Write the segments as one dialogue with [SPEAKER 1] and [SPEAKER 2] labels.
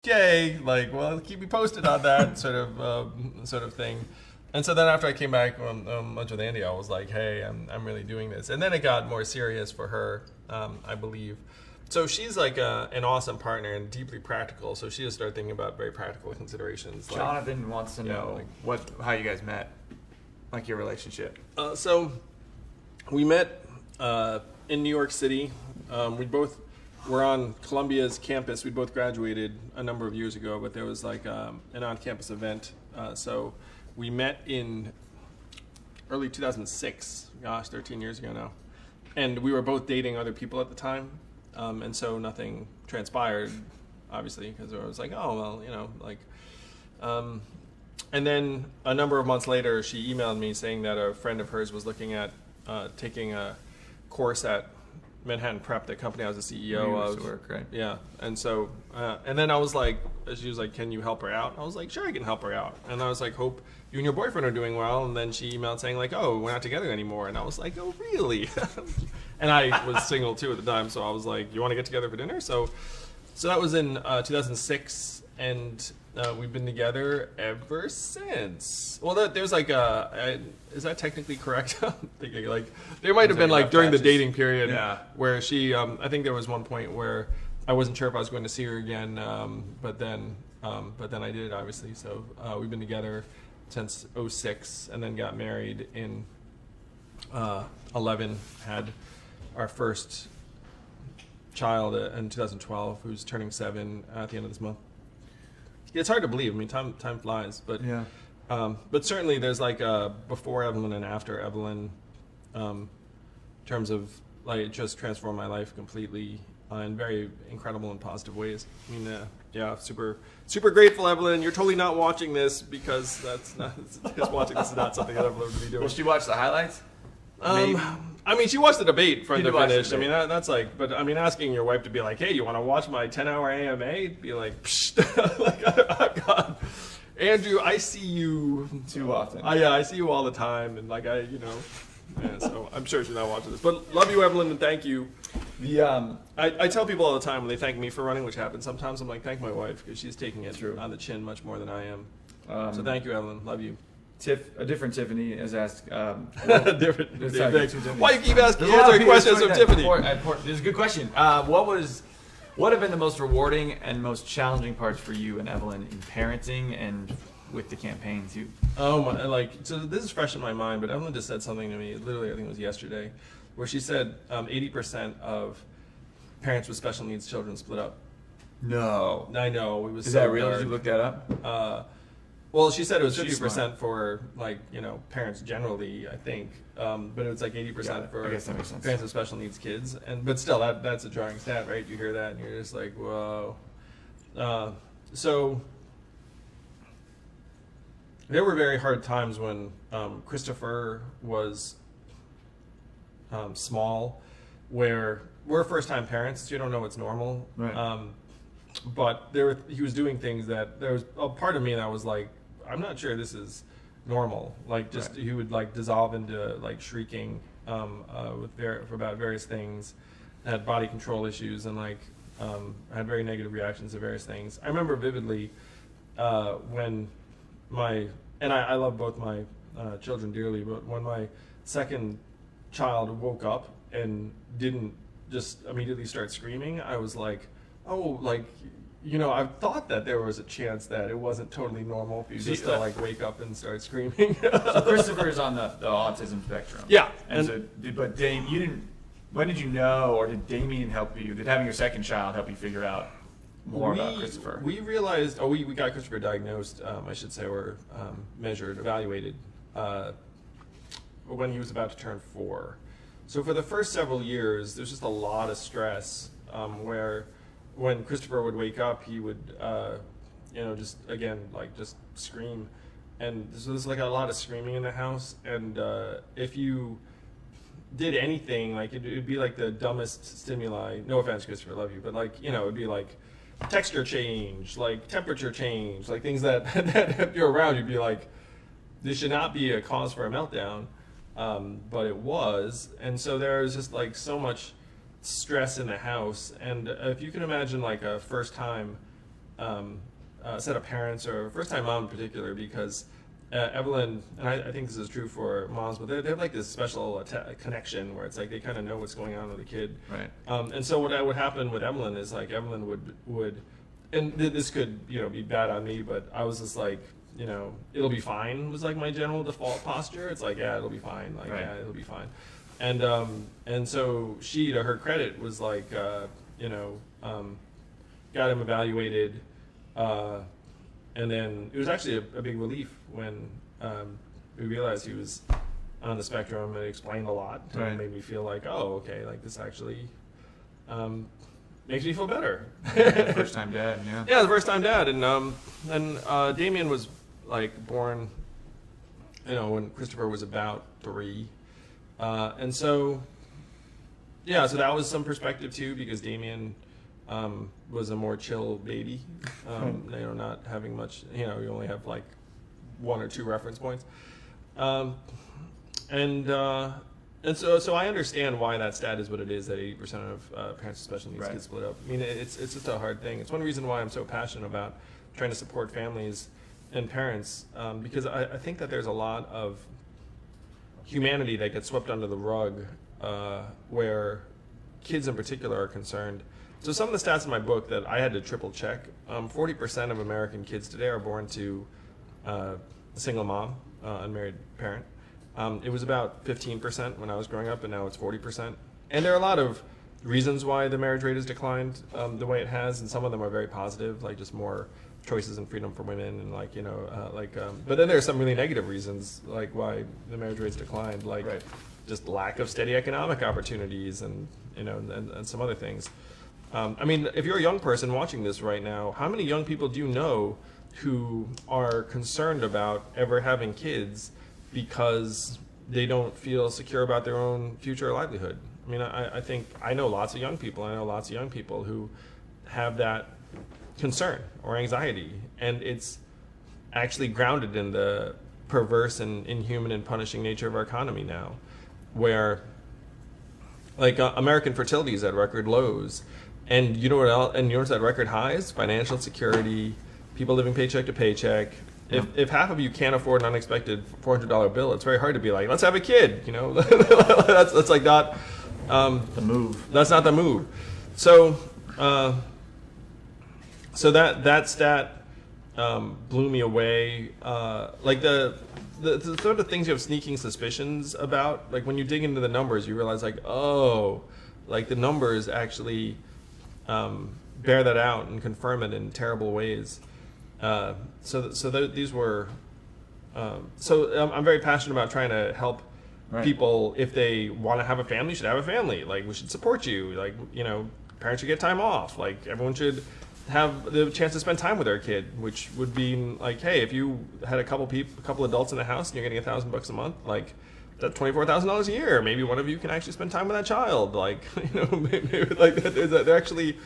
[SPEAKER 1] okay, like, well, keep me posted on that sort of thing. And so then after I came back much with Andy, I was like, hey, I'm really doing this. And then it got more serious for her, I believe. So she's like an awesome partner and deeply practical. So she just started thinking about very practical considerations.
[SPEAKER 2] Jonathan wants to know how you guys met, like your relationship.
[SPEAKER 1] So we met in New York City. We both were on Columbia's campus. We both graduated a number of years ago, but there was like an on-campus event. So we met in early 2006. Gosh, 13 years ago now. And we were both dating other people at the time. And so nothing transpired, obviously, because I was like, oh, well, and then a number of months later, she emailed me saying that a friend of hers was looking at taking a course at Manhattan Prep, the company I was the CEO of.
[SPEAKER 2] To work, right?
[SPEAKER 1] Yeah. And so, and then I was like, she was like, can you help her out? I was like, sure, I can help her out. And I was like, hope you and your boyfriend are doing well. And then she emailed saying like, oh, we're not together anymore. And I was like, oh, really? And I was single too at the time. So I was like, you want to get together for dinner? So that was in 2006. And we've been together ever since. Well, there's like is that technically correct? I'm thinking like there might have been like during the dating period where she, I think there was one point where I wasn't sure if I was going to see her again, but then I did, obviously. So we've been together since '06, and then got married in 11. Had our first child in 2012, who's turning 7 at the end of this month. It's hard to believe. I mean, time flies, but
[SPEAKER 2] yeah.
[SPEAKER 1] But certainly there's like a before Evelyn and after Evelyn, in terms of like it just transformed my life completely in very incredible and positive ways. I mean, yeah, super grateful, Evelyn. You're totally not watching this because that's not just watching this is not something I'd ever be doing.
[SPEAKER 2] Will she watch the highlights?
[SPEAKER 1] I mean, she watched the the front to finish. I mean, that's like, but I mean, asking your wife to be like, hey, you want to watch my 10-hour AMA? Be like, psh, like, oh, God. Andrew, I see you
[SPEAKER 2] too often.
[SPEAKER 1] I see you all the time. And like, so I'm sure she's not watching this. But love you, Evelyn, and thank you. I tell people all the time when they thank me for running, which happens sometimes, I'm like, thank my wife, because she's taking it on the chin much more than I am. So thank you, Evelyn. Love you.
[SPEAKER 2] A different Tiffany has asked.
[SPEAKER 1] Why you keep asking questions of Tiffany?
[SPEAKER 2] This is a good question. What have been the most rewarding and most challenging parts for you and Evelyn in parenting and with the campaign too?
[SPEAKER 1] Oh my! So this is fresh in my mind, but Evelyn just said something to me. Literally, I think it was yesterday, where she said 80% of parents with special needs children split up.
[SPEAKER 2] No,
[SPEAKER 1] I know it was.
[SPEAKER 2] Is that real? Did you look that up?
[SPEAKER 1] Well, she said it was 50% for parents generally, I think, but it was like 80% for parents with special needs kids. But still, that's a jarring stat, right? You hear that and you're just like, whoa. So there were very hard times when Christopher was small, where we're first-time parents, so you don't know what's normal.
[SPEAKER 2] Right.
[SPEAKER 1] But he was doing things that there was a part of me that was like, I'm not sure this is normal. Like just he would like dissolve into like shrieking about various things, had body control issues, and like had very negative reactions to various things. I remember vividly when I love both my children dearly, but when my second child woke up and didn't just immediately start screaming, I was like, oh, like, I thought that there was a chance that it wasn't totally normal for you just to like wake up and start screaming.
[SPEAKER 2] So Christopher is on the autism spectrum.
[SPEAKER 1] Yeah.
[SPEAKER 2] But Dave, when did you know, or did Damien help you? Did having your second child help you figure out more about Christopher?
[SPEAKER 1] We realized, we got Christopher diagnosed, I should say, or measured, evaluated, when he was about to turn 4. So for the first several years, there's just a lot of stress where when Christopher would wake up, he would, just scream. And so there's like a lot of screaming in the house. And if you did anything, like it'd be like the dumbest stimuli. No offense, Christopher, love you. But like, it'd be like texture change, like temperature change, like things that if you're around, you'd be like, this should not be a cause for a meltdown. But it was. And so there's just like so much stress in the house. And if you can imagine like a first time set of parents, or first-time mom in particular, because Evelyn, and I think this is true for moms, but they have like this special connection where it's like they kind of know what's going on with the kid.
[SPEAKER 2] Right.
[SPEAKER 1] And so what would happen with Evelyn is like Evelyn would and this could be bad on me, but I was just like, it'll be fine was like my general default posture. It's like, yeah, it'll be fine. Like,
[SPEAKER 2] right.
[SPEAKER 1] yeah, it'll be fine. And so she, to her credit, was like, got him evaluated, and then it was actually a big relief when we realized he was on the spectrum, and it explained a lot. And
[SPEAKER 2] right.
[SPEAKER 1] it made me feel like, oh, okay, like this actually makes me feel better.
[SPEAKER 2] First time dad, yeah.
[SPEAKER 1] Yeah, the first time dad, and Damien was like born, when Christopher was about 3, and so yeah, so that was some perspective too, because Damien was a more chill baby, not having much, you only have like 1 or 2 reference points, and so I understand why that stat is what it is, that 80% of parents with special needs
[SPEAKER 2] right.
[SPEAKER 1] get split up. I mean, it's just a hard thing. It's one reason why I'm so passionate about trying to support families and parents, because I think that there's a lot of humanity that gets swept under the rug where kids in particular are concerned. So some of the stats in my book that I had to triple check, 40% of American kids today are born to a single mom, unmarried parent. It was about 15% when I was growing up, and now it's 40%. And there are a lot of reasons why the marriage rate has declined the way it has, and some of them are very positive, like just more choices and freedom for women, and but then there are some really negative reasons, like why the marriage rate's declined, like
[SPEAKER 2] right.
[SPEAKER 1] just lack of steady economic opportunities, and and some other things. I mean, if you're a young person watching this right now, how many young people do you know who are concerned about ever having kids because they don't feel secure about their own future or livelihood? I mean, I think I know lots of young people. I know lots of young people who have that concern or anxiety, and it's actually grounded in the perverse and inhuman and punishing nature of our economy now, where like American fertility is at record lows, and you know what else? And you know what's at record highs? Financial security, people living paycheck to paycheck. If half of you can't afford an unexpected $400 bill, it's very hard to be like, let's have a kid. That's like not
[SPEAKER 2] the move.
[SPEAKER 1] That's not the move. So that stat blew me away. Like the sort of things you have sneaking suspicions about. Like when you dig into the numbers, you realize like, oh, like the numbers actually bear that out and confirm it in terrible ways. These were. I'm very passionate about trying to help
[SPEAKER 2] right.
[SPEAKER 1] people. If they want to have a family, you should have a family. Like we should support you. Like parents should get time off. Like everyone should have the chance to spend time with their kid, which would be like, hey, if you had a couple adults in the house and you're getting $1,000 a month, like that's $24,000 a year. Maybe one of you can actually spend time with that child. Like maybe like they're actually.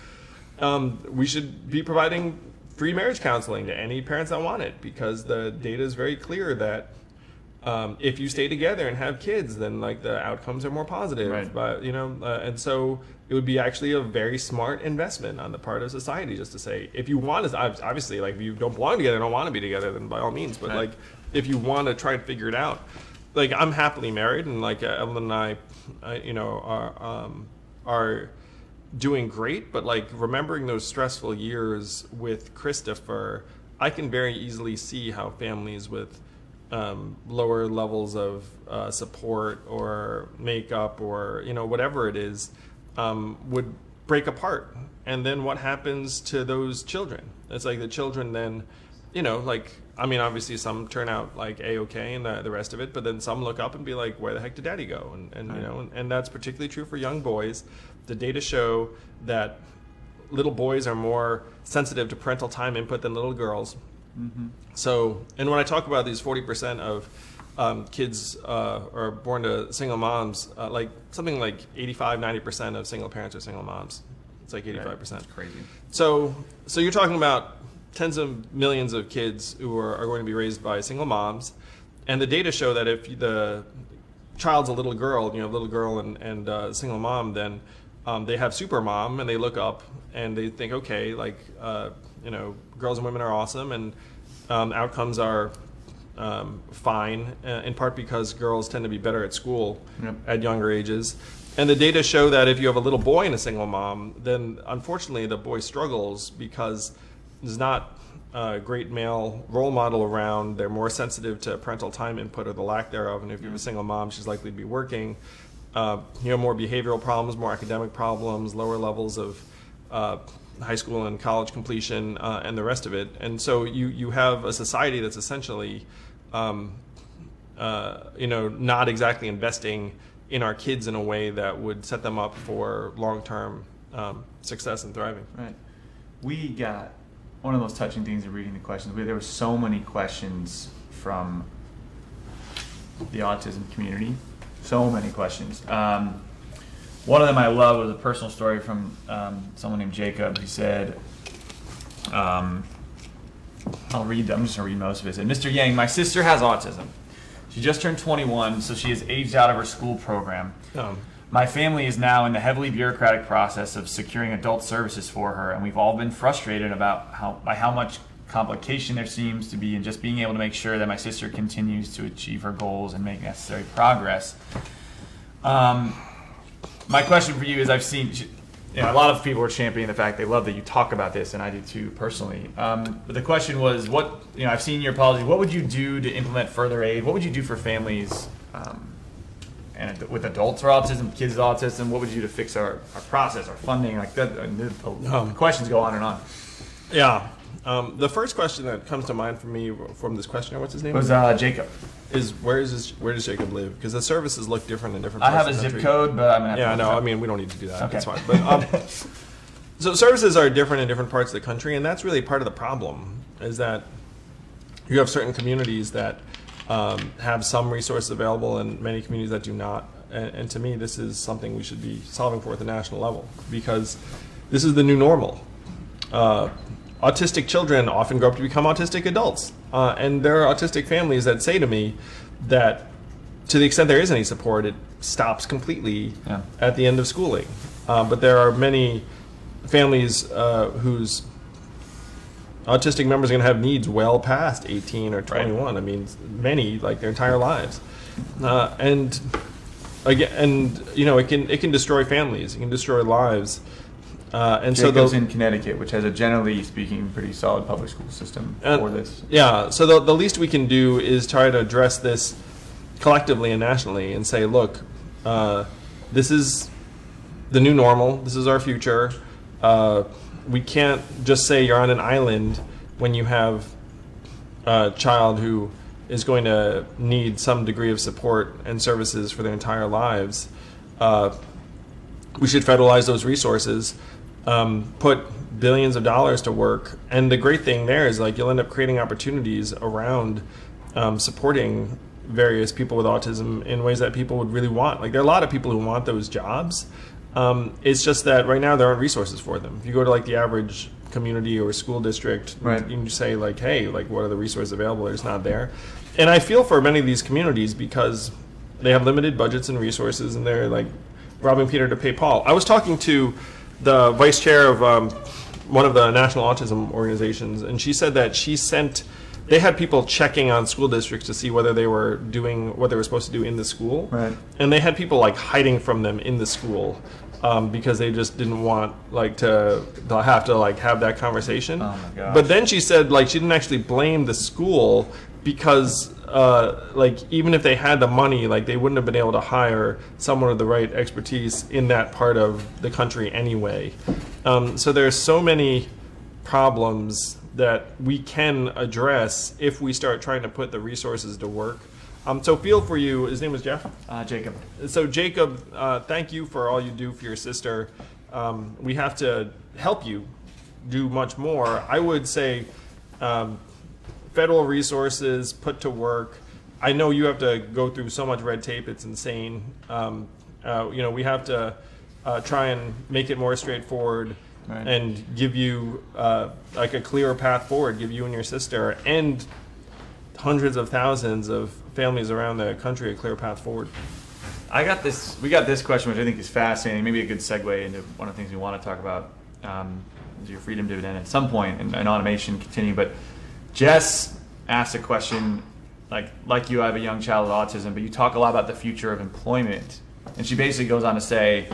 [SPEAKER 1] We should be providing free marriage counseling to any parents that want it, because the data is very clear that if you stay together and have kids, then like the outcomes are more positive.
[SPEAKER 2] Right.
[SPEAKER 1] But and so it would be actually a very smart investment on the part of society just to say, if you want to, obviously, like if you don't belong together, don't want to be together, then by all means. But
[SPEAKER 2] right.
[SPEAKER 1] like if you want to try and figure it out, like I'm happily married, and like Evelyn and I, are doing great, but like remembering those stressful years with Christopher, I can very easily see how families with lower levels of support or makeup or whatever it is would break apart. And then what happens to those children? It's like the children then, obviously some turn out like A-okay and the rest of it, but then some look up and be like, where the heck did daddy go? And that's particularly true for young boys. The data show that little boys are more sensitive to parental time input than little girls.
[SPEAKER 2] Mm-hmm.
[SPEAKER 1] So, and when I talk about these 40% of kids are born to single moms, like something like 85-90% of single parents are single moms. It's like 85%.
[SPEAKER 2] That's crazy.
[SPEAKER 1] So you're talking about tens of millions of kids who are going to be raised by single moms, and the data show that if the child's a little girl, and single mom, then they have super mom, and they look up and they think, okay, like girls and women are awesome, and outcomes are fine, in part because girls tend to be better at school at younger ages. And the data show that if you have a little boy and a single mom, then unfortunately the boy struggles because there's not a great male role model around. They're more sensitive to parental time input or the lack thereof. And if you have a single mom, she's likely to be working. More behavioral problems, more academic problems, lower levels of high school and college completion, and the rest of it. And so you have a society that's essentially, not exactly investing in our kids in a way that would set them up for long-term success and thriving.
[SPEAKER 2] Right. We got one of those touching things in reading the questions. There were so many questions from the autism community. So many questions. One of them I love was a personal story from someone named Jacob. He said, I'll read. I'm just going to read most of it. It said, Mr. Yang, my sister has autism. She just turned 21, so she is aged out of her school program. My family is now in the heavily bureaucratic process of securing adult services for her, and we've all been frustrated about how much complication there seems to be in just being able to make sure that my sister continues to achieve her goals and make necessary progress. My question for you is, I've seen a lot of people are championing the fact they love that you talk about this, and I do too personally. But the question was, I've seen your policy. What would you do to implement further aid? What would you do for families and with adults with autism, kids with autism? What would you do to fix our process, our funding, like that? The questions go on and on.
[SPEAKER 1] Yeah. The first question that comes to mind for me from this questioner, what's his name?
[SPEAKER 2] Was Jacob.
[SPEAKER 1] Is where does Jacob live? Because the services look different in different parts
[SPEAKER 2] I have
[SPEAKER 1] of
[SPEAKER 2] a
[SPEAKER 1] the
[SPEAKER 2] zip
[SPEAKER 1] country.
[SPEAKER 2] code, but I'm gonna have
[SPEAKER 1] Yeah,
[SPEAKER 2] to
[SPEAKER 1] no, I mean, we don't need to do that.
[SPEAKER 2] Okay.
[SPEAKER 1] That's fine. But so services are different in different parts of the country, and that's really part of the problem, is that you have certain communities that have some resources available and many communities that do not. And to me, this is something we should be solving for at the national level, because this is the new normal. Autistic children often grow up to become autistic adults. And there are autistic families that say to me that to the extent there is any support, it stops completely at the end of schooling. But there are many families whose autistic members are going to have needs well past 18 or 21. Right. I mean, many, like their entire lives. And it can destroy families. It can destroy lives. And
[SPEAKER 2] Jacob's in Connecticut, which has a generally speaking pretty solid public school system for this.
[SPEAKER 1] Yeah, so the least we can do is try to address this collectively and nationally and say, look, this is the new normal. This is our future. We can't just say you're on an island when you have a child who is going to need some degree of support and services for their entire lives. We should federalize those resources. Put billions of dollars to work, and the great thing there is you'll end up creating opportunities around supporting various people with autism in ways that people would really want. There are a lot of people who want those jobs. It's just that right now there aren't resources for them. If you go to the average community or school district, right, you can say hey, what are the resources available? They're just not there. And I feel for many of these communities because they have limited budgets and resources, and they're robbing Peter to pay Paul. I was talking to the vice chair of one of the national autism organizations, and she said that they had people checking on school districts to see whether they were doing what they were supposed to do in the school.
[SPEAKER 2] Right.
[SPEAKER 1] And they had people hiding from them in the school because they just didn't want to have to have that conversation.
[SPEAKER 2] Oh my gosh.
[SPEAKER 1] But then she said she didn't actually blame the school because even if they had the money, they wouldn't have been able to hire someone with the right expertise in that part of the country anyway. So there's so many problems that we can address if we start trying to put the resources to work. So feel for you. His name was Jeff?
[SPEAKER 2] Jacob.
[SPEAKER 1] So Jacob, thank you for all you do for your sister. We have to help you do much more. I would say federal resources put to work. I know you have to go through so much red tape, it's insane. We have to try and make it more straightforward, right, and give you a clearer path forward, give you and your sister and hundreds of thousands of families around the country a clear path forward.
[SPEAKER 2] We got this question, which I think is fascinating, maybe a good segue into one of the things we want to talk about. is your freedom dividend at some point, and automation continue. But Jess asked a question, like you, I have a young child with autism, but you talk a lot about the future of employment, and she basically goes on to say,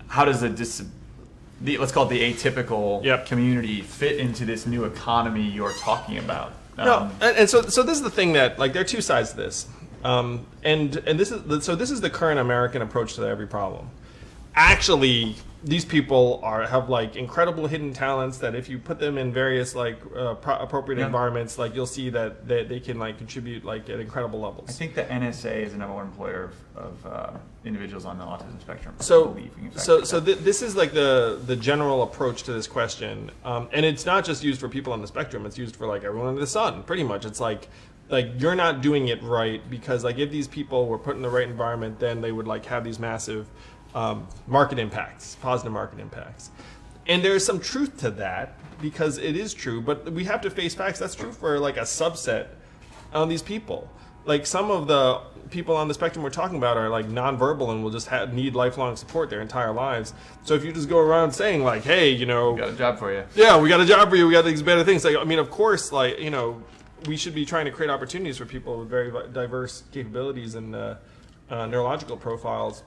[SPEAKER 2] how does let's call it the atypical community fit into this new economy you're talking about?
[SPEAKER 1] No, and so this is the thing that, like, there are two sides to this, and this is the current American approach to every problem. Actually, these people have like incredible hidden talents that if you put them in various like appropriate environments, like you'll see that they can like contribute like at incredible levels.
[SPEAKER 2] I think the NSA is the number one employer of individuals on the autism spectrum.
[SPEAKER 1] This is like the general approach to this question, and it's not just used for people on the spectrum. It's used for like everyone under the sun. Pretty much, it's like you're not doing it right because like if these people were put in the right environment, then they would like have these massive market impacts, positive market impacts. And there's some truth to that because it is true, but we have to face facts. That's true for like a subset of these people. Like some of the people on the spectrum we're talking about are like nonverbal and will just need lifelong support their entire lives. So if you just go around saying like, hey, we
[SPEAKER 2] got a job for you.
[SPEAKER 1] Yeah, we got a job for you. We got these better things. Like, I mean, of course, like, we should be trying to create opportunities for people with very diverse capabilities and neurological profiles.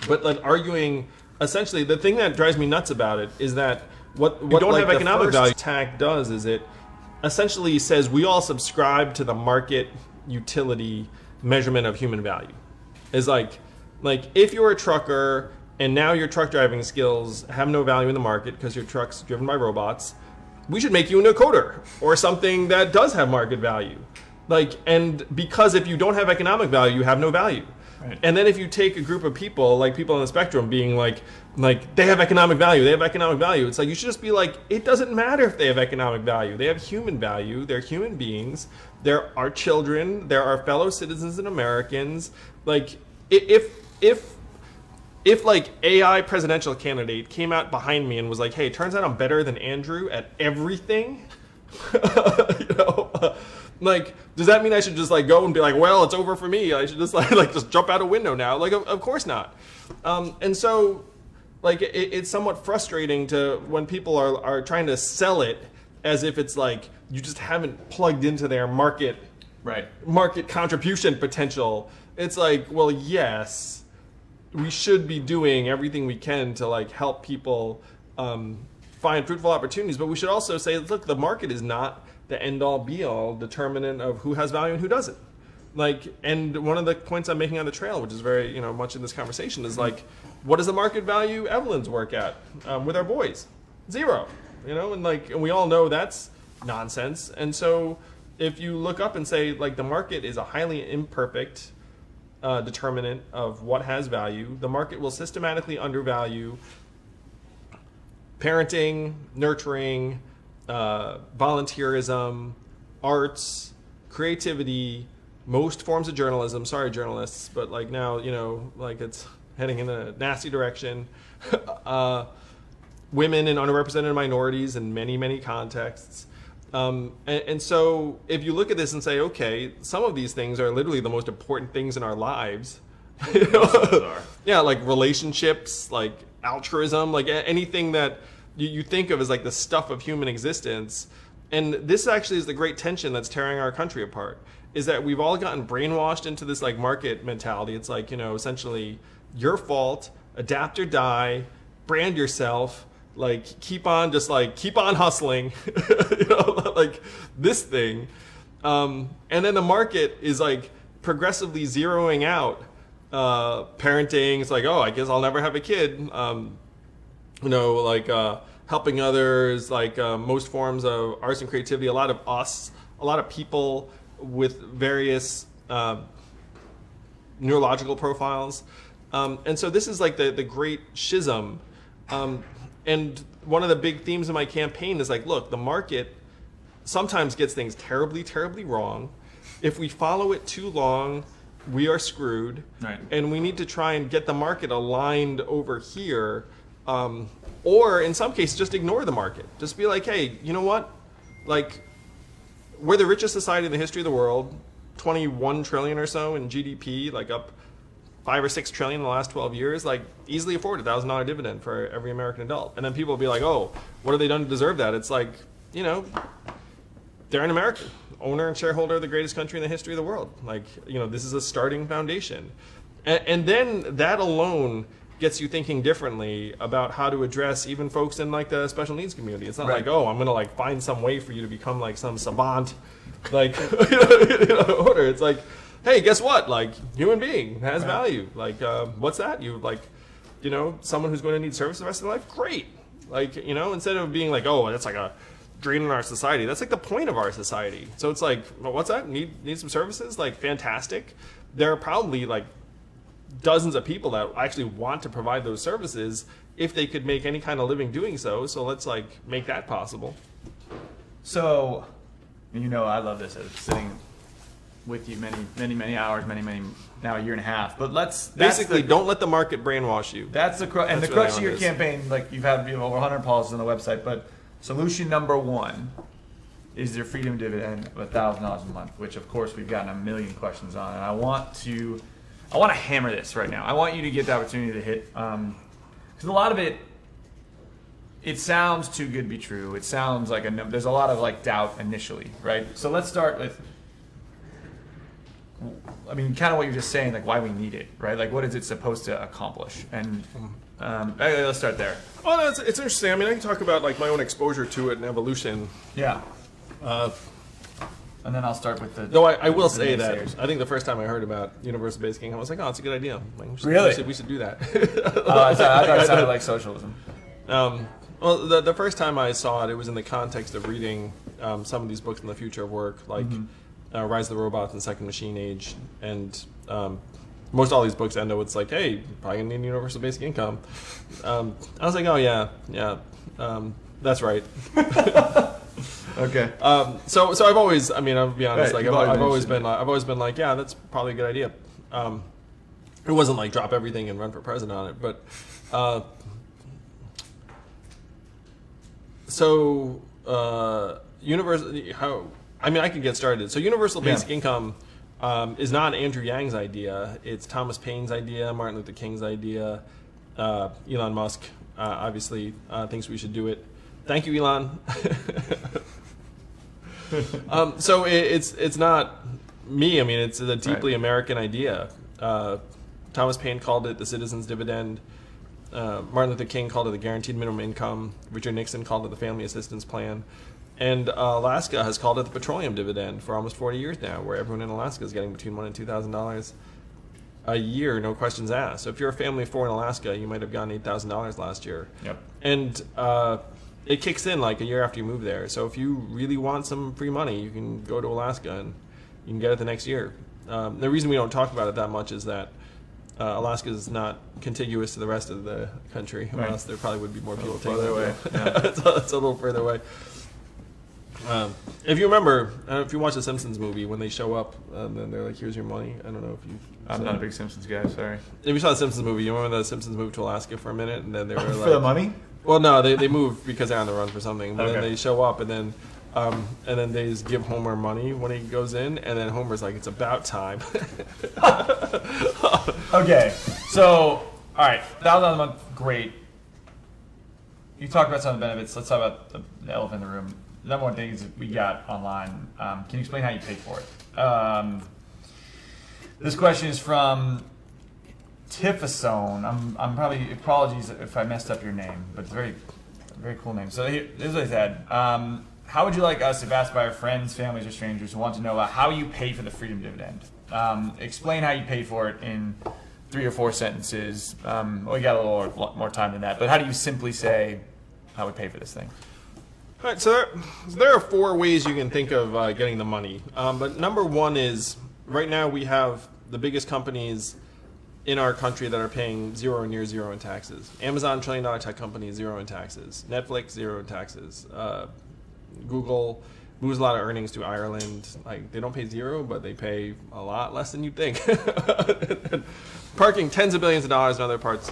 [SPEAKER 1] But like arguing, essentially, the thing that drives me nuts about it is that what don't like have economic value attack does is it essentially says we all subscribe to the market utility measurement of human value. Is like if you're a trucker and now your truck driving skills have no value in the market because your truck's driven by robots, we should make you into a coder or something that does have market value. And because if you don't have economic value, you have no value. Right. And then if you take a group of people, like people on the spectrum being like they have economic value, it's like you should just be like, it doesn't matter if they have economic value. They have human value. They're human beings. They're our children. They're our fellow citizens and Americans. Like if like AI presidential candidate came out behind me and was like, hey, turns out I'm better than Andrew at everything, like, does that mean I should just like go and be like, well, it's over for me? I should just like just jump out a window now? Like, of course not. And so, like, it's somewhat frustrating to when people are trying to sell it as if it's like you just haven't plugged into their market contribution potential. It's like, well, yes, we should be doing everything we can to like help people find fruitful opportunities, but we should also say, look, the market is not the end-all, be-all determinant of who has value and who doesn't. Like, and one of the points I'm making on the trail, which is very, much in this conversation, is like, what does the market value Evelyn's work at with our boys? 0. And we all know that's nonsense. And so, if you look up and say like the market is a highly imperfect determinant of what has value, the market will systematically undervalue parenting, nurturing, volunteerism, arts, creativity, most forms of journalism. Sorry, journalists, but like now, like it's heading in a nasty direction. Women and underrepresented minorities in many, many contexts. And so if you look at this and say, okay, some of these things are literally the most important things in our lives. Yeah, like relationships, like altruism, like anything that you think of as like the stuff of human existence. And this actually is the great tension that's tearing our country apart, is that we've all gotten brainwashed into this like market mentality. It's like, essentially your fault, adapt or die, brand yourself, like keep on hustling, like this thing. And then the market is like progressively zeroing out parenting. It's like, oh, I guess I'll never have a kid. Helping others, like most forms of arts and creativity, a lot of people with various neurological profiles. And so this is like the great schism. And one of the big themes of my campaign is like, look, the market sometimes gets things terribly, terribly wrong. If we follow it too long, we are screwed. Right. And we need to try and get the market aligned over here. Or in some cases, just ignore the market. Just be like, hey, you know what? Like, we're the richest society in the history of the world, 21 trillion or so in GDP, like up $5 or $6 trillion in the last 12 years, like easily afford $1,000 dividend for every American adult. And then people will be like, oh, what have they done to deserve that? It's like, you know, they're an American, owner and shareholder of the greatest country in the history of the world. Like, you know, this is a starting foundation. And then that alone gets you thinking differently about how to address even folks in like the special needs community. It's not like, oh, I'm going to like find some way for you to become like some savant, like, order. It's like, hey, guess what? Like, human being has value. Like, what's that? You like, you know, someone who's going to need service the rest of their life? Great. Like, you know, instead of being like, oh, that's like a drain on our society. That's like the point of our society. So it's like, well, what's that? Need some services? Like, fantastic. There are probably like dozens of people that actually want to provide those services if they could make any kind of living doing so. So let's like make that possible.
[SPEAKER 2] So, you know, I love this. Sitting with you many hours, now a year and a half. But
[SPEAKER 1] basically don't let the market brainwash you.
[SPEAKER 2] That's the crux. And the crux of your campaign, like you have over 100 policies on the website. But solution number one is their freedom dividend of $1,000 a month, which of course we've gotten a million questions on, and I want to hammer this right now. I want you to get the opportunity to hit, because a lot of it sounds too good to be true. It sounds like there's a lot of like doubt initially, right? So let's start with, I mean, kind of what you're just saying, like why we need it, right? Like what is it supposed to accomplish? And let's start there.
[SPEAKER 1] Well, it's interesting. I mean, I can talk about like my own exposure to it and evolution.
[SPEAKER 2] Yeah. And then I'll start with the.
[SPEAKER 1] Though I will say that I think the first time I heard about universal basic income, I was like, oh, it's a good idea. Like, we should do that.
[SPEAKER 2] I thought it sounded like socialism.
[SPEAKER 1] Well, the first time I saw it, it was in the context of reading some of these books in the future of work, like Rise of the Robots and Second Machine Age, and most all these books end up with like, hey, probably gonna need universal basic income. I was like, oh yeah, that's right.
[SPEAKER 2] Okay.
[SPEAKER 1] So I've always, I mean, I'll be honest,
[SPEAKER 2] Right,
[SPEAKER 1] like I've always been like, yeah, that's probably a good idea. It wasn't like drop everything and run for president on it, but I could get started. So universal basic income is not Andrew Yang's idea. It's Thomas Paine's idea, Martin Luther King's idea. Elon Musk obviously thinks we should do it. Thank you, Elon. So it's not me. I mean, it's a deeply American idea. Thomas Paine called it the citizen's dividend. Martin Luther King called it the guaranteed minimum income. Richard Nixon called it the family assistance plan. And Alaska has called it the petroleum dividend for almost 40 years now, where everyone in Alaska is getting between $1,000 and $2,000 a year, no questions asked. So if you're a family of four in Alaska, you might have gotten $8,000 last year.
[SPEAKER 2] Yep.
[SPEAKER 1] And it kicks in like a year after you move there. So if you really want some free money, you can go to Alaska and you can get it the next year. The reason we don't talk about it that much is that Alaska is not contiguous to the rest of the country, or else there probably would be more people taking it away. Yeah. It's a little further away. If you remember, if you watch the Simpsons movie, when they show up, then they're like, "Here's your money." I don't know if you.
[SPEAKER 2] I'm not a big Simpsons guy. Sorry.
[SPEAKER 1] If you saw the Simpsons movie, you remember the Simpsons moved to Alaska for a minute, and then they were like,
[SPEAKER 2] for the money.
[SPEAKER 1] Well, no, they move because they're on the run for something. But then they show up, and then they just give Homer money when he goes in, and then Homer's like, "It's about time."
[SPEAKER 2] Okay, so all right, $1,000 a month, great. You talked about some of the benefits. Let's talk about the elephant in the room. The number one thing is we got online. Can you explain how you pay for it? This question is from Tifasone. I'm probably, apologies if I messed up your name, but it's a very cool name. So this is what he said. How would you like us, if asked by our friends, families, or strangers who want to know about how you pay for the freedom dividend? Explain how you pay for it in 3 or 4 sentences. We got a little more time than that, but how do you simply say how we pay for this thing?
[SPEAKER 1] All right, so there are 4 ways you can think of getting the money. But number one is, right now we have the biggest companies in our country that are paying 0 or near 0 in taxes. Amazon, $1 trillion tech company, 0 in taxes. Netflix, 0 in taxes. Google moves a lot of earnings to Ireland. Like, they don't pay 0, but they pay a lot less than you'd think. Parking tens of billions of dollars in other parts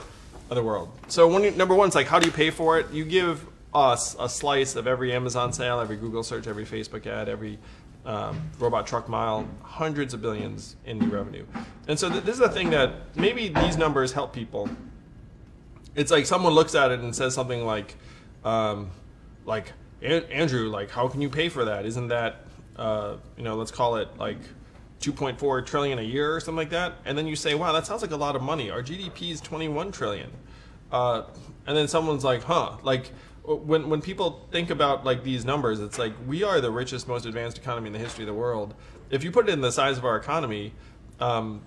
[SPEAKER 1] of the world. So number one is like, how do you pay for it? You give us a slice of every Amazon sale, every Google search, every Facebook ad, every robot truck mile, hundreds of billions in new revenue. And so this is the thing that maybe these numbers help people. It's like someone looks at it and says something like Andrew, like, how can you pay for that? Isn't that, let's call it like 2.4 trillion a year or something like that? And then you say, wow, that sounds like a lot of money. Our GDP is 21 trillion. And then someone's like, like when people think about like these numbers, it's like we are the richest, most advanced economy in the history of the world. If you put it in the size of our economy, then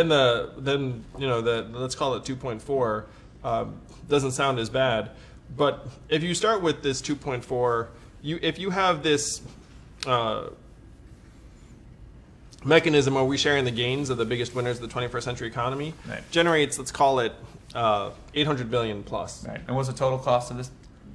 [SPEAKER 1] let's call it 2.4 doesn't sound as bad. But if you start with this 2.4, if you have this mechanism where we share in the gains of the biggest winners of the 21st century economy, generates, let's call it 800 billion plus.
[SPEAKER 2] Right. And what's the total cost of this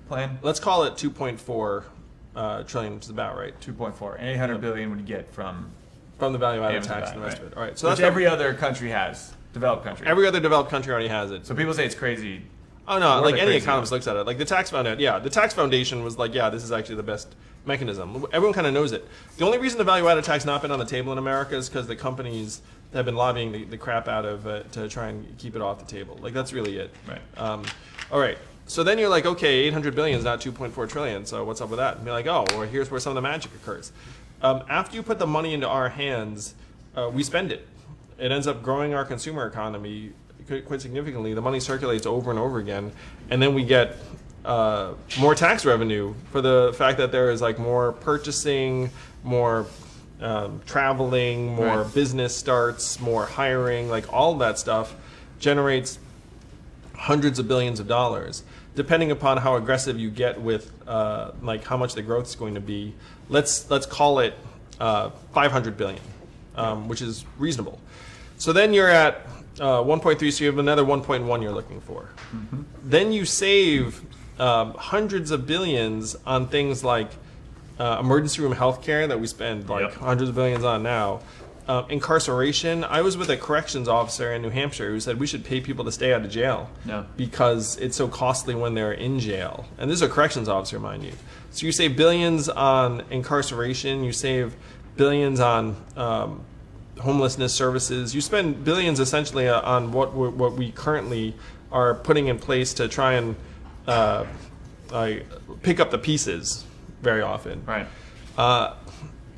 [SPEAKER 2] plan?
[SPEAKER 1] Let's call it 2.4 trillion, which is about right.
[SPEAKER 2] 2.4. And 800 billion would you get from
[SPEAKER 1] the value-added tax and the rest of it. All right. So
[SPEAKER 2] which every other country has. Developed country.
[SPEAKER 1] Every other developed country already has it.
[SPEAKER 2] So people say it's crazy.
[SPEAKER 1] Oh no, like any economist looks at it. Like the tax foundation was like, yeah, this is actually the best mechanism. Everyone kind of knows it. The only reason the value-added tax not been on the table in America is because the companies have been lobbying the crap out of it to try and keep it off the table. Like that's really it.
[SPEAKER 2] Right.
[SPEAKER 1] All right. So then you're like, okay, 800 billion is not 2.4 trillion. So what's up with that? And you're like, oh, well, here's where some of the magic occurs. After you put the money into our hands, we spend it. It ends up growing our consumer economy quite significantly. The money circulates over and over again, and then we get more tax revenue for the fact that there is like more purchasing, more traveling, more business starts, more hiring. Like all that stuff generates hundreds of billions of dollars, depending upon how aggressive you get with like how much the growth is going to be. Let's call it 500 billion, which is reasonable. So then you're at 1.3, so you have another 1.1 you're looking for. Mm-hmm. Then you save hundreds of billions on things like emergency room healthcare that we spend like hundreds of billions on now. Incarceration. I was with a corrections officer in New Hampshire who said we should pay people to stay out of jail because it's so costly when they're in jail. And this is a corrections officer, mind you. So you save billions on incarceration. You save billions on homelessness services. You spend billions essentially on what we currently are putting in place to try and pick up the pieces very often.
[SPEAKER 2] Right.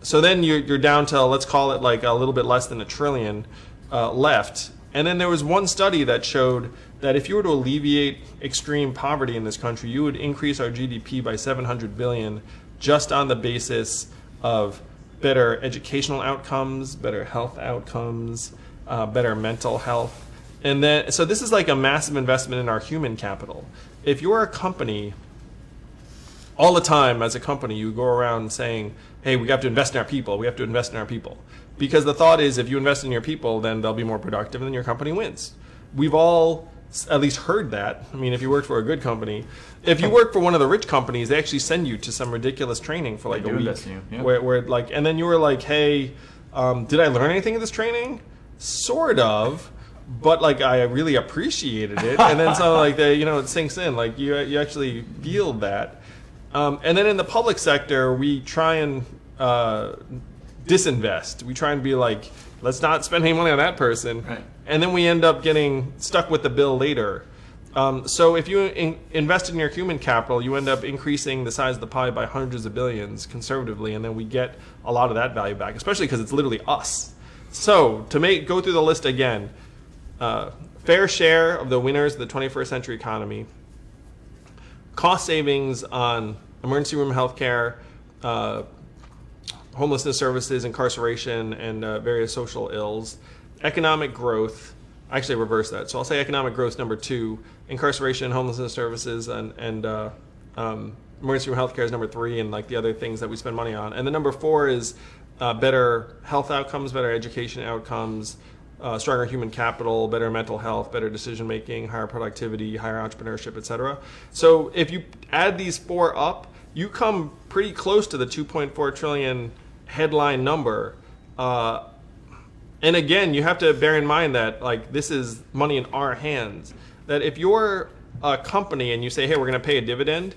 [SPEAKER 1] So then you're down to, let's call it like a little bit less than $1 trillion left. And then there was one study that showed that if you were to alleviate extreme poverty in this country, you would increase our GDP by 700 billion just on the basis of better educational outcomes, better health outcomes, better mental health. And then, so this is like a massive investment in our human capital. If you're a company, all the time as a company, you go around saying, hey, we have to invest in our people, we have to invest in our people. Because the thought is if you invest in your people, then they'll be more productive and then your company wins. We've all at least heard that. I mean, if you work for a good company, if you work for one of the rich companies, they actually send you to some ridiculous training for like a week. Where like, and then you were like, hey, did I learn anything in this training? Sort of, but like I really appreciated it. And then so like it sinks in, like you actually feel that. And then in the public sector, we try and disinvest. We try and be like, let's not spend any money on that person.
[SPEAKER 2] Right.
[SPEAKER 1] And then we end up getting stuck with the bill later. So if you invest in your human capital, you end up increasing the size of the pie by hundreds of billions conservatively, and then we get a lot of that value back, especially because it's literally us. So to go through the list again, fair share of the winners of the 21st century economy, cost savings on emergency room healthcare, homelessness services, incarceration, and various social ills. Economic growth, actually reverse that. So I'll say economic growth number 2, incarceration, homelessness services, and emergency room healthcare is number 3, and like the other things that we spend money on. And the number 4 is better health outcomes, better education outcomes, stronger human capital, better mental health, better decision making, higher productivity, higher entrepreneurship, etc. So if you add these 4 up, you come pretty close to the 2.4 trillion headline number. And again, you have to bear in mind that like this is money in our hands. That if you're a company and you say, hey, we're going to pay a dividend,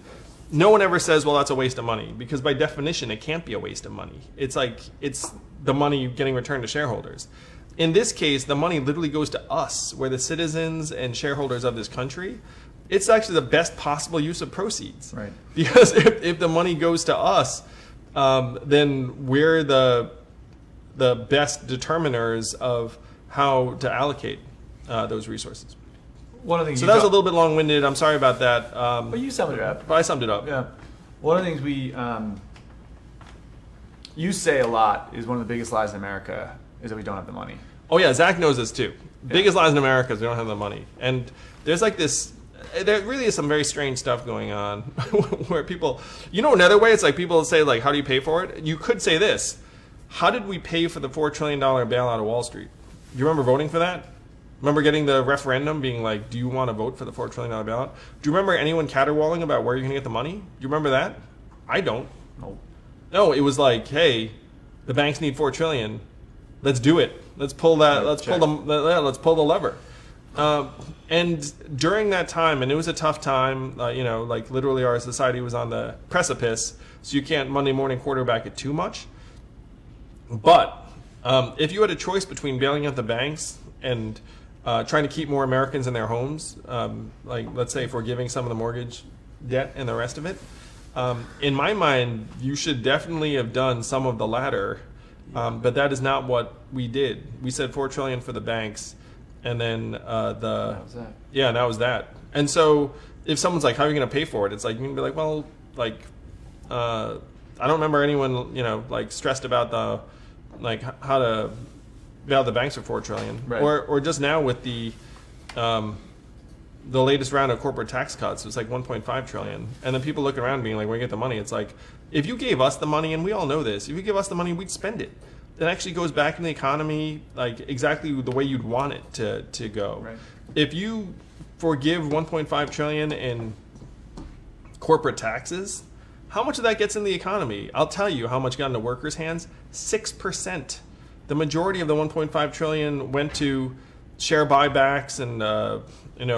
[SPEAKER 1] no one ever says, well, that's a waste of money, because by definition, it can't be a waste of money. It's like, it's the money getting returned to shareholders. In this case, the money literally goes to us. We're the citizens and shareholders of this country. It's actually the best possible use of proceeds.
[SPEAKER 2] Right.
[SPEAKER 1] Because if the money goes to us, then we're the best determiners of how to allocate those resources.
[SPEAKER 2] One of the things
[SPEAKER 1] So that was a little bit long-winded. I'm sorry about that.
[SPEAKER 2] But you summed it up.
[SPEAKER 1] But I summed it up.
[SPEAKER 2] Yeah. One of the things you say a lot is one of the biggest lies in America is that we don't have the money.
[SPEAKER 1] Oh yeah, Zach knows this too. Biggest lies in America is we don't have the money. And there's like this, there really is some very strange stuff going on where people, another way, it's like people say like, how do you pay for it? You could say this: how did we pay for the $4 trillion bailout of Wall Street? Do you remember voting for that? Remember getting the referendum being like, do you want to vote for the $4 trillion bailout? Do you remember anyone caterwauling about where you're going to get the money? Do you remember that? I don't. No, it was like, hey, the banks need $4 trillion. Let's do it. Let's pull that. Let's pull the lever. And during that time, and it was a tough time, like literally our society was on the precipice, so you can't Monday morning quarterback it too much. But if you had a choice between bailing out the banks and trying to keep more Americans in their homes, like let's say forgiving some of the mortgage debt and the rest of it, in my mind, you should definitely have done some of the latter. But that is not what we did. We said $4 trillion for the banks, and then
[SPEAKER 2] That was that.
[SPEAKER 1] Yeah, and that was that. And so if someone's like, "How are you going to pay for it?" It's like you can be like, "Well, like I don't remember anyone like stressed about how to bail the banks for $4 trillion,
[SPEAKER 2] right.
[SPEAKER 1] or just now with the latest round of corporate tax cuts, it's like $1.5 trillion, and then people look around being like, "Where do you get the money?" It's like, if you gave us the money, and we all know this, if you give us the money, we'd spend it. It actually goes back in the economy like exactly the way you'd want it to go.
[SPEAKER 2] Right.
[SPEAKER 1] If you forgive $1.5 trillion in corporate taxes, how much of that gets in the economy? I'll tell you how much got into workers' hands. 6%. The majority of the $1.5 trillion went to share buybacks and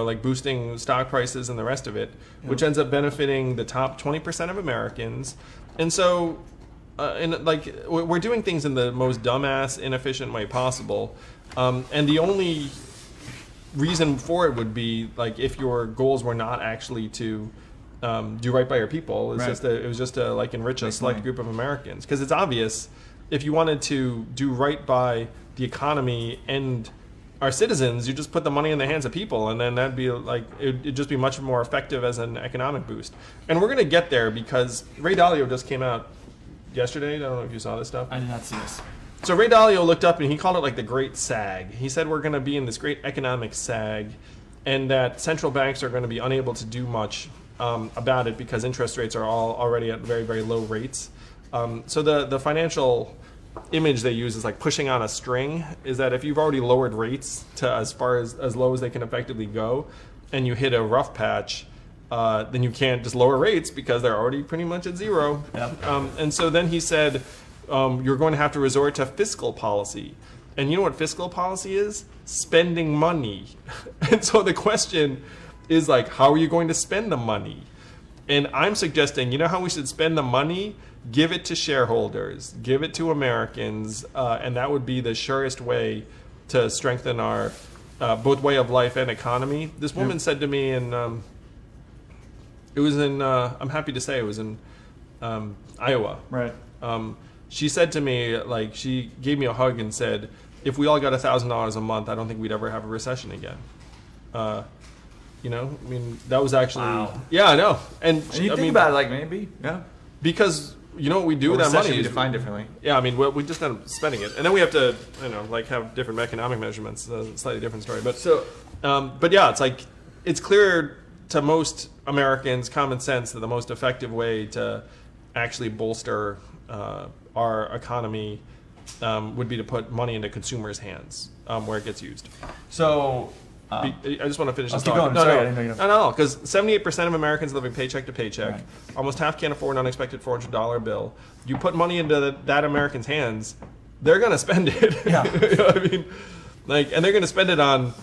[SPEAKER 1] like boosting stock prices and the rest of it, which ends up benefiting the top 20% of Americans. And so, we're doing things in the most dumbass, inefficient way possible. And the only reason for it would be like if your goals were not actually to do right by your people. It was just to like enrich a select group of Americans. Because it's obvious, if you wanted to do right by the economy and our citizens, you just put the money in the hands of people, and then that'd be like it'd just be much more effective as an economic boost. And we're gonna get there because Ray Dalio just came out yesterday. I don't know if you saw this stuff.
[SPEAKER 2] I did not see this.
[SPEAKER 1] So Ray Dalio looked up and he called it like the Great Sag. He said we're gonna be in this great economic sag, and that central banks are going to be unable to do much about it because interest rates are all already at very, very low rates. So the financial image they use is like pushing on a string, is that if you've already lowered rates to as far as low as they can effectively go, and you hit a rough patch, then you can't just lower rates because they're already pretty much at zero.
[SPEAKER 2] Yep.
[SPEAKER 1] And so then he said, you're going to have to resort to fiscal policy. And you know what fiscal policy is? Spending money. And so the question is like, how are you going to spend the money? And I'm suggesting, you know how we should spend the money? Give it to shareholders, give it to Americans, and that would be the surest way to strengthen our both way of life and economy. This woman said to me, and it was in, I'm happy to say it was in Iowa.
[SPEAKER 2] Right.
[SPEAKER 1] She said to me, like, she gave me a hug and said, if we all got $1,000 a month, I don't think we'd ever have a recession again. You know, I mean, that was actually,
[SPEAKER 2] wow.
[SPEAKER 1] Yeah, I know. And
[SPEAKER 2] you think about it, like maybe, yeah,
[SPEAKER 1] because you know what we do with that money
[SPEAKER 2] is
[SPEAKER 1] is
[SPEAKER 2] defined differently.
[SPEAKER 1] Yeah, I mean, we just end up spending it, and then we have to, like have different economic measurements. Slightly different story, but but yeah, it's like it's clear to most Americans, common sense, that the most effective way to actually bolster our economy would be to put money into consumers' hands where it gets used.
[SPEAKER 2] So.
[SPEAKER 1] I just want to finish this
[SPEAKER 2] keep
[SPEAKER 1] thought.
[SPEAKER 2] going. Sorry, I didn't know.
[SPEAKER 1] No, because 78% of Americans living paycheck to paycheck. Right. Almost half can't afford an unexpected $400 bill. You put money into that American's hands, they're going to spend it.
[SPEAKER 2] Yeah.
[SPEAKER 1] You know what I mean? And they're going to spend it on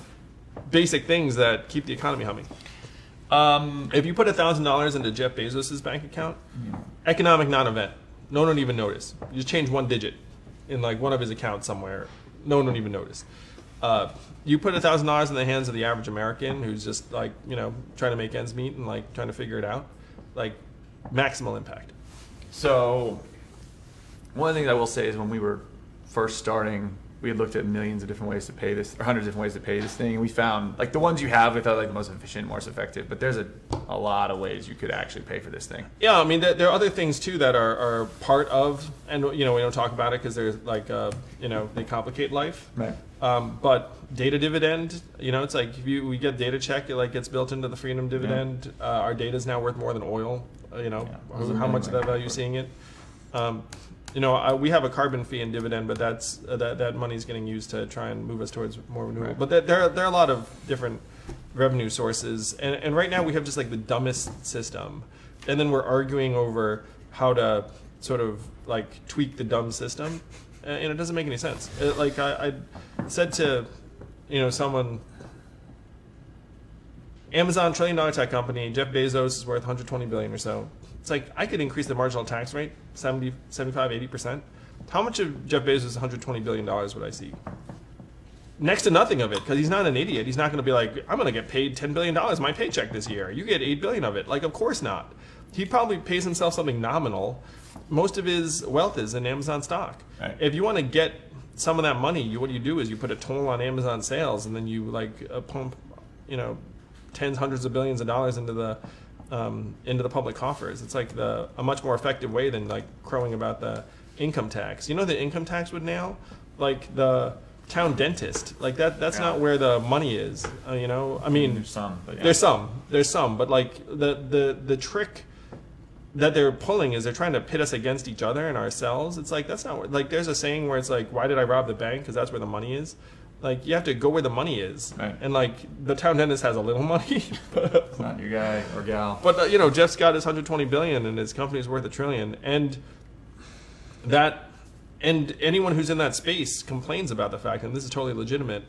[SPEAKER 1] basic things that keep the economy humming. If you put $1,000 into Jeff Bezos' bank account, economic non-event. No one would even notice. You just change one digit in like one of his accounts somewhere. No one would even notice. You put $1,000 in the hands of the average American who's just like, trying to make ends meet and like trying to figure it out, like maximal impact.
[SPEAKER 2] So one thing I will say is when we were first starting, we had looked at millions of different ways to pay this, or hundreds of different ways to pay this thing, and we found like the ones you have we thought like the most efficient, most effective. But there's a lot of ways you could actually pay for this thing.
[SPEAKER 1] Yeah, I mean there are other things too that are part of, and we don't talk about it because there's like they complicate life.
[SPEAKER 2] Right.
[SPEAKER 1] But data dividend, it's like if we get data check, it like gets built into the freedom dividend. Yeah. Our data is now worth more than oil. How much of that value you're seeing it. We have a carbon fee and dividend, but that money is getting used to try and move us towards more renewable.
[SPEAKER 2] Right.
[SPEAKER 1] But there are a lot of different revenue sources, and right now we have just like the dumbest system, and then we're arguing over how to sort of like tweak the dumb system, and it doesn't make any sense. I said to someone, Amazon, $1 trillion tech company, Jeff Bezos is worth $120 billion or so. It's like I could increase the marginal tax rate 70, 75, 80%. How much of Jeff Bezos' $120 billion would I see? Next to nothing of it, because he's not an idiot. He's not going to be like, I'm going to get paid $10 billion my paycheck this year. You get $8 billion of it. Like, of course not. He probably pays himself something nominal. Most of his wealth is in Amazon stock.
[SPEAKER 2] Right.
[SPEAKER 1] If you want to get some of that money, what you do is you put a toll on Amazon sales, and then you like pump, tens, hundreds of billions of dollars into the public coffers. It's like a much more effective way than like crowing about the income tax. The income tax would nail like the town dentist. Like that's not where the money is. I mean,
[SPEAKER 2] there's some, but yeah.
[SPEAKER 1] there's some, but like the trick that they're pulling is they're trying to pit us against each other and ourselves. It's like that's not like there's a saying where it's like, why did I rob the bank? Because that's where the money is. Like you have to go where the money is,
[SPEAKER 2] right.
[SPEAKER 1] And like the town dentist has a little money.
[SPEAKER 2] It's not your guy or gal.
[SPEAKER 1] But Jeff's got his $120 billion and his company's worth $1 trillion, and anyone who's in that space complains about the fact, and this is totally legitimate.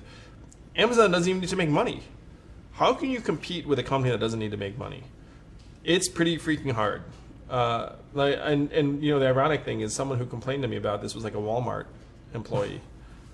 [SPEAKER 1] Amazon doesn't even need to make money. How can you compete with a company that doesn't need to make money? It's pretty freaking hard. The ironic thing is someone who complained to me about this was like a Walmart employee.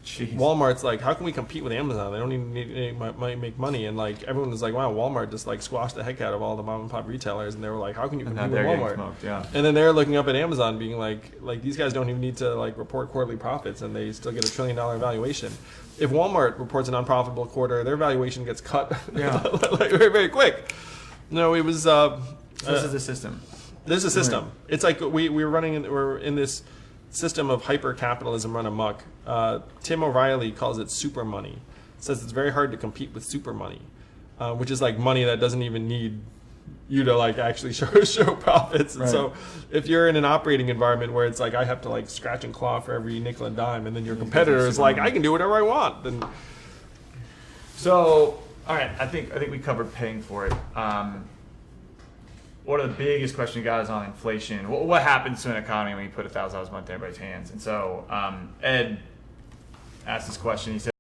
[SPEAKER 2] Jeez.
[SPEAKER 1] Walmart's like, how can we compete with Amazon? They don't even make money, and like everyone was like, wow, Walmart just like squashed the heck out of all the mom and pop retailers, and they were like, how can you compete with Walmart?
[SPEAKER 2] Smoked, yeah.
[SPEAKER 1] And then they're looking up at Amazon, being like these guys don't even need to like report quarterly profits, and they still get $1 trillion valuation. If Walmart reports an unprofitable quarter, their valuation gets cut like very, very quick. It was.
[SPEAKER 2] So this is the system.
[SPEAKER 1] This is a system. It's like we're in this system of hyper-capitalism run amok. Tim O'Reilly calls it super money. Says it's very hard to compete with super money, which is like money that doesn't even need you to like actually show profits. And
[SPEAKER 2] right.
[SPEAKER 1] So if you're in an operating environment where it's like I have to like scratch and claw for every nickel and dime, and then your competitor is like I can do whatever I want, then.
[SPEAKER 2] So all right, I think we covered paying for it. One of the biggest questions you got is on inflation. What happens to an economy when you put $1,000 a month in everybody's hands? And so Ed asked this question. He said,